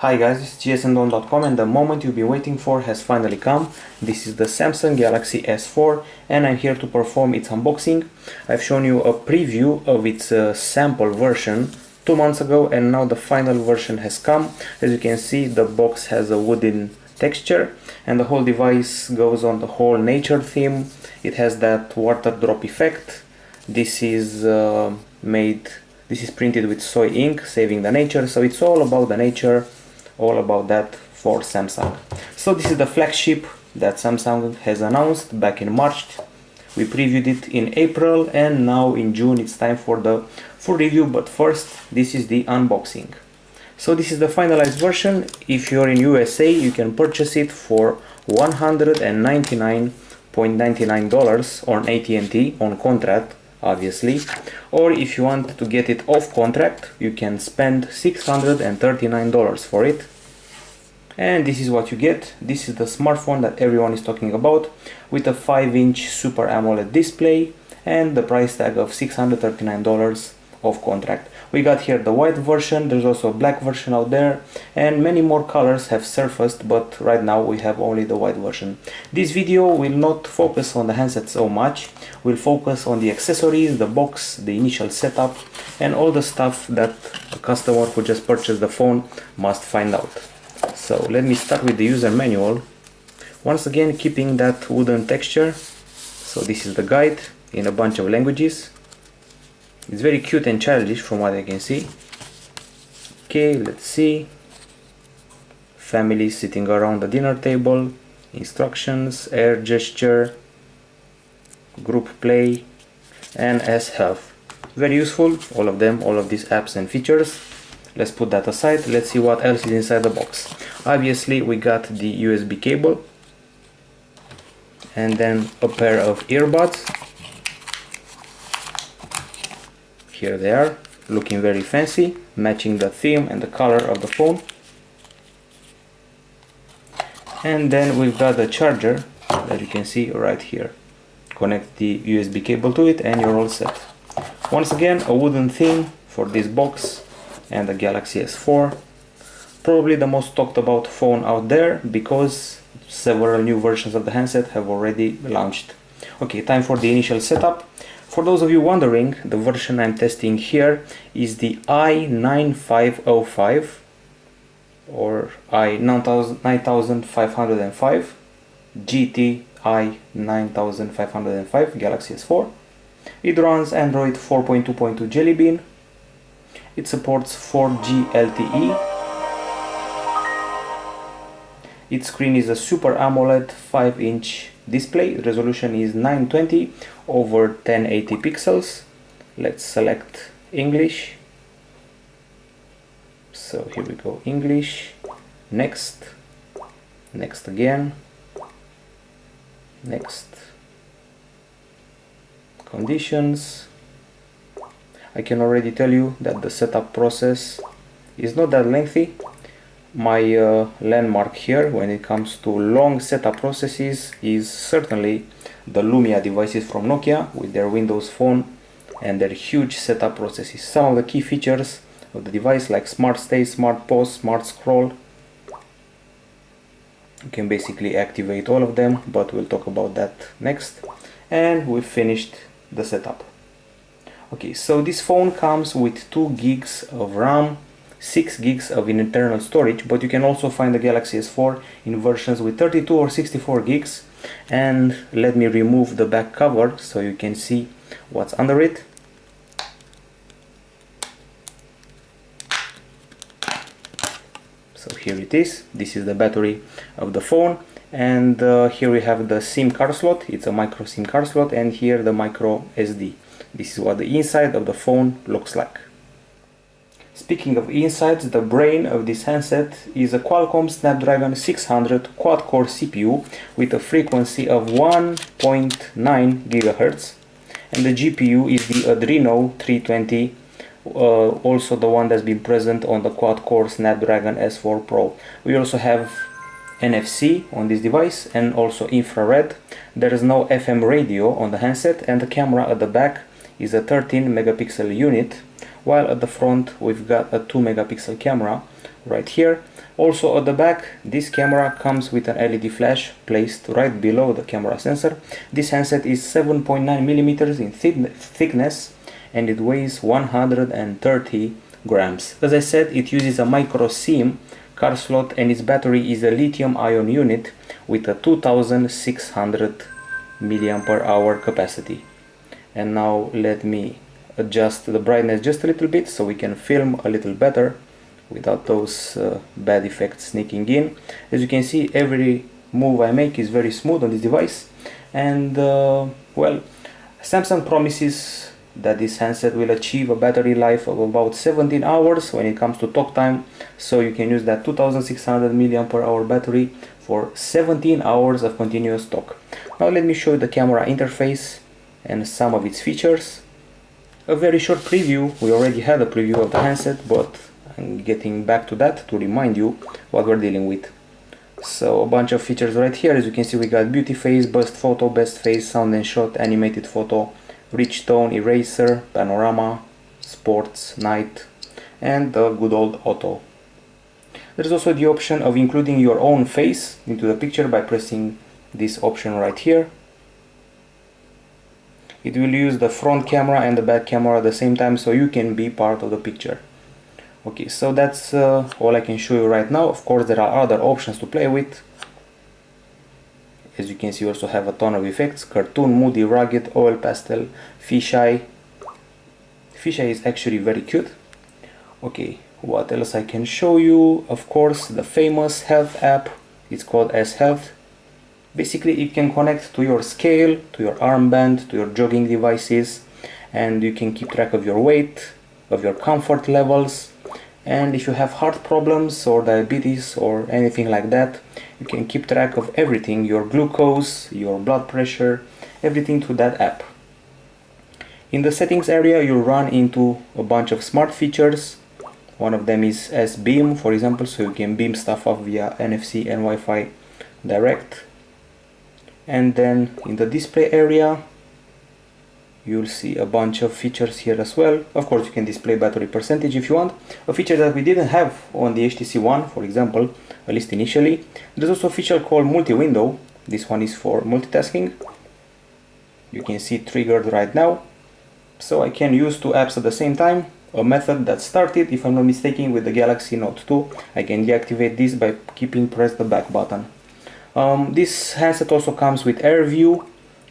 Hi guys, this is gsndon.com and the moment you've been waiting for has finally come. This is the Samsung Galaxy S4 and I'm here to perform its unboxing. I've shown you a preview of its sample version 2 months ago and now the final version has come. As you can see, the box has a wooden texture and the whole device goes on the whole nature theme. It has that water drop effect. This is printed with soy ink, saving the nature, so it's all about the nature, all about that for Samsung. So this is the flagship that Samsung has announced back in March. We previewed it in April and now in June it's time for the full review, but first this is the unboxing. So this is the finalized version. If you're in USA you can purchase it for $199.99 on AT&T on contract, obviously, or if you want to get it off contract you can spend $639 for it. And this is what you get. This is the smartphone that everyone is talking about, with a 5-inch Super AMOLED display and the price tag of $639 off contract. We got here the white version, there's also a black version out there, and many more colors have surfaced, but right now we have only the white version. This video will not focus on the handset so much, we'll focus on the accessories, the box, the initial setup, and all the stuff that a customer who just purchased the phone must find out. So let me start with the user manual. Once again, keeping that wooden texture. So this is the guide in a bunch of languages. It's very cute and childish from what I can see. Okay, let's see. Family sitting around the dinner table. Instructions, air gesture, group play, and S health. Very useful, all of them, all of these apps and features. Let's put that aside. Let's see what else is inside the box. Obviously we got the USB cable and then a pair of earbuds. Here they are, looking very fancy, matching the theme and the color of the phone. And then we've got the charger that you can see right here. Connect the USB cable to it and you're all set. Once again, a wooden theme for this box and the Galaxy S4. Probably the most talked about phone out there because several new versions of the handset have already launched. Okay, time for the initial setup. For those of you wondering, the version I'm testing here is the i9505 or i9505 GT-I9505 Galaxy S4. It runs Android 4.2.2 Jelly Bean. It supports 4G LTE. Its screen is a Super AMOLED 5-inch display. Resolution is 920 over 1080 pixels. Let's select English. So here we go, English. Next. Next again. Next. Conditions. I can already tell you that the setup process is not that lengthy. My landmark here when it comes to long setup processes is certainly the Lumia devices from Nokia with their Windows Phone and their huge setup processes. Some of the key features of the device like Smart Stay, Smart Pause, Smart Scroll. You can basically activate all of them, but we'll talk about that next. And we've finished the setup. Okay, so this phone comes with 2 gigs of RAM, 6 gigs of internal storage, but you can also find the Galaxy S4 in versions with 32 or 64 gigs. And let me remove the back cover so you can see what's under it. So here it is. This is the battery of the phone, and here we have the SIM card slot. It's a micro SIM card slot, and here the micro SD. This is what the inside of the phone looks like. Speaking of insides, the brain of this handset is a Qualcomm Snapdragon 600 quad-core CPU with a frequency of 1.9 GHz, and the GPU is the Adreno 320, also the one that's been present on the quad-core Snapdragon S4 Pro. We also have NFC on this device and also infrared. There is no FM radio on the handset, and the camera at the back is a 13 megapixel unit, while at the front we've got a 2 megapixel camera right here. Also at the back, this camera comes with an LED flash placed right below the camera sensor. This handset is 7.9 millimeters in thickness and it weighs 130 grams. As I said, it uses a micro SIM card slot and its battery is a lithium-ion unit with a 2600 mAh capacity. And now let me adjust the brightness just a little bit so we can film a little better without those bad effects sneaking in. As you can see, every move I make is very smooth on this device, and well, Samsung promises that this handset will achieve a battery life of about 17 hours when it comes to talk time, so you can use that 2600 mAh battery for 17 hours of continuous talk. Now let me show you the camera interface and some of its features. A very short preview, we already had a preview of the handset, but I'm getting back to that to remind you what we're dealing with. So a bunch of features right here. As you can see, we got beauty face, burst photo, best face, sound and shot, animated photo, rich tone, eraser, panorama, sports, night, and the good old auto. There's also the option of including your own face into the picture by pressing this option right here. It will use the front camera and the back camera at the same time, so you can be part of the picture. Okay, so that's all I can show you right now. Of course, there are other options to play with. As you can see, you also have a ton of effects: cartoon, moody, rugged, oil pastel, fisheye. Fisheye is actually very cute. Okay, what else I can show you? Of course, the famous health app. It's called S Health. Basically, it can connect to your scale, to your armband, to your jogging devices, and you can keep track of your weight, of your comfort levels. And if you have heart problems or diabetes or anything like that, you can keep track of everything: your glucose, your blood pressure, everything through that app. In the settings area, you'll run into a bunch of smart features. One of them is S-Beam, for example, so you can beam stuff up via NFC and Wi-Fi direct. And then in the display area, you'll see a bunch of features here as well. Of course, you can display battery percentage if you want, a feature that we didn't have on the HTC One, for example, at least initially. There's also a feature called multi-window. This one is for multitasking. You can see it triggered right now. So I can use two apps at the same time, a method that started, if I'm not mistaken, with the Galaxy Note 2. I can deactivate this by keeping pressed the back button. This handset also comes with Air View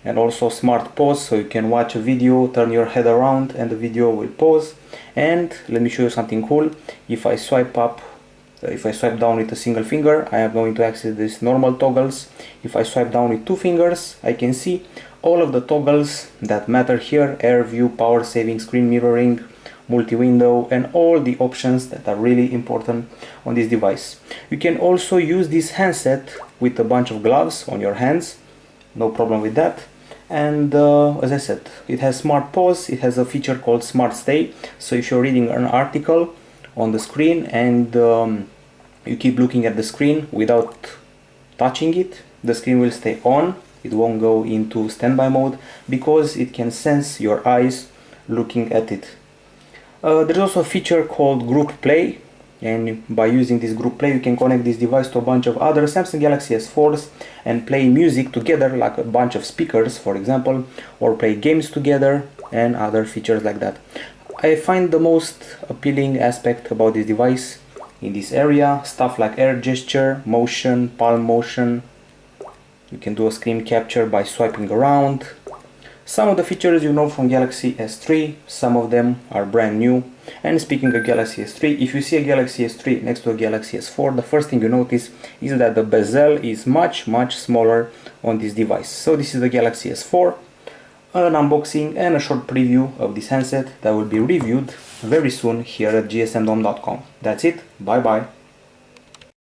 and also smart pause, so you can watch a video, turn your head around and the video will pause. And let me show you something cool. If I swipe down with a single finger, I am going to access these normal toggles. If I swipe down with two fingers, I can see all of the toggles that matter here: Air View, power saving, screen mirroring, multi-window, and all the options that are really important on this device. You can also use this handset with a bunch of gloves on your hands, no problem with that. And as I said, it has smart pause, it has a feature called smart stay, so if you're reading an article on the screen and you keep looking at the screen without touching it, the screen will stay on, it won't go into standby mode because it can sense your eyes looking at it. There's also a feature called Group Play, and by using this Group Play you can connect this device to a bunch of other Samsung Galaxy S4s and play music together, like a bunch of speakers for example, or play games together and other features like that. I find the most appealing aspect about this device in this area stuff like air gesture, motion, palm motion. You can do a screen capture by swiping around. Some of the features you know from Galaxy S3, some of them are brand new. And speaking of Galaxy S3, if you see a Galaxy S3 next to a Galaxy S4, the first thing you notice is that the bezel is much smaller on this device. So this is the Galaxy S4, an unboxing and a short preview of this handset that will be reviewed very soon here at gsmdom.com. That's it, bye bye.